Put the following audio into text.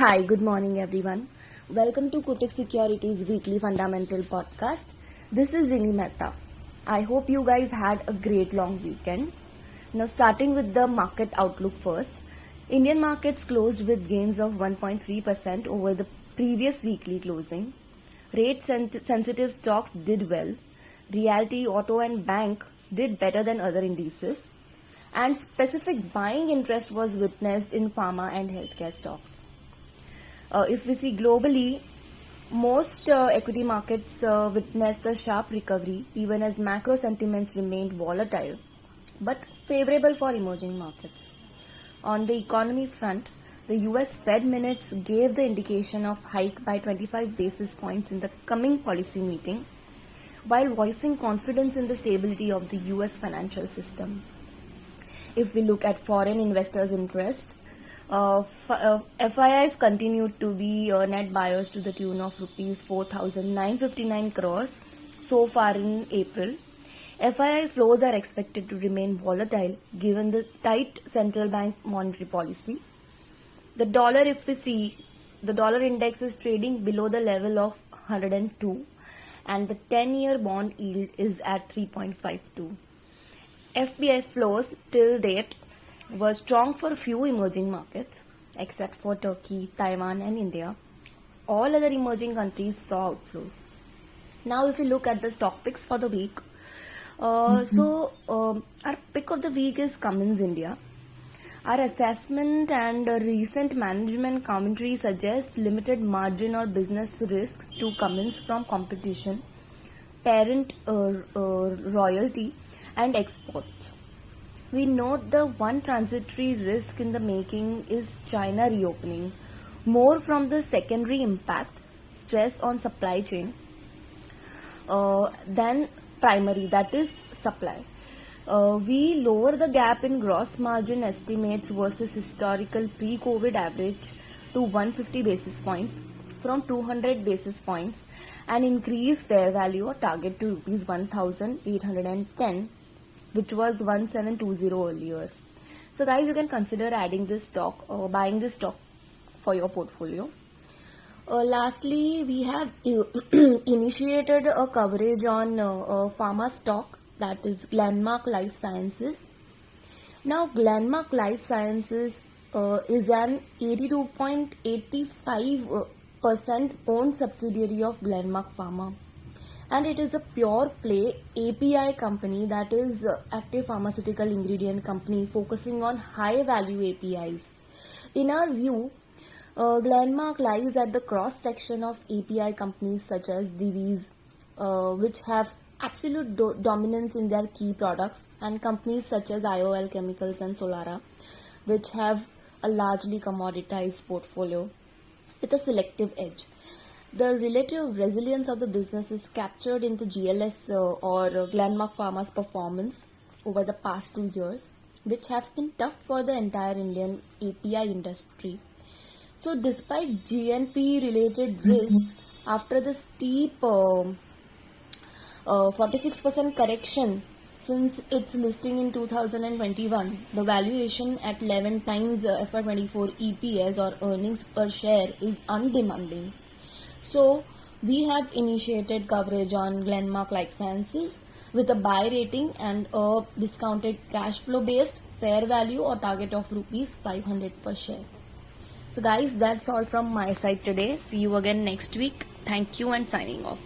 Hi, good morning everyone. Welcome to Kotak Securities weekly fundamental podcast. This is Rini Mehta. I hope you guys had a great long weekend. Now starting with the market outlook first. Indian markets closed with gains of 1.3% over the previous weekly closing. Rate sensitive stocks did well. Realty, auto and bank did better than other indices. And specific buying interest was witnessed in pharma and healthcare stocks. If we see globally, most equity markets witnessed a sharp recovery even as macro sentiments remained volatile but favorable for emerging markets. On the economy front, the US Fed minutes gave the indication of hike by 25 basis points in the coming policy meeting while voicing confidence in the stability of the US financial system. If we look at foreign investors' interest, FIIs continued to be net buyers to the tune of rupees 4,959 crores so far in April. FII flows are expected to remain volatile given the tight central bank monetary policy. The dollar, if we see, the dollar index is trading below the level of 102 and the 10-year bond yield is at 3.52. FPI flows till date were strong for few emerging markets except for Turkey, Taiwan and India. All other emerging countries saw outflows. Now if we look at the stock picks for the week, our pick of the week is Cummins India. Our assessment and recent management commentary suggests limited margin or business risks to Cummins from competition, parent royalty and exports. We note the one transitory risk in the making is China reopening, more from the secondary impact, stress on supply chain, than primary, that is supply. We lower the gap in gross margin estimates versus historical pre-COVID average to 150 basis points from 200 basis points and increase fair value or target to rupees 1,810, which was 1720 earlier. So guys, you can consider adding this stock or buying this stock for your portfolio. Lastly, we have initiated a coverage on pharma stock, that is Glenmark Life Sciences. Now Glenmark Life Sciences is an 82.85% owned subsidiary of Glenmark Pharma. And it is a pure play API company, that is active pharmaceutical ingredient company focusing on high value APIs. In our view, Glenmark lies at the cross section of API companies such as Divi's, which have absolute dominance in their key products, and companies such as IOL Chemicals and Solara, which have a largely commoditized portfolio with a selective edge. The relative resilience of the business is captured in the GLS or Glenmark Pharma's performance over the past 2 years, which have been tough for the entire Indian API industry. So despite GNP related risks, after the steep 46% correction since its listing in 2021, the valuation at 11 times FY24 EPS or earnings per share is undemanding. So we have initiated coverage on Glenmark Life Sciences with a buy rating and a discounted cash flow based fair value or target of rupees 500 per share. So guys, that's all from my side today. See you again next week. Thank you and signing off.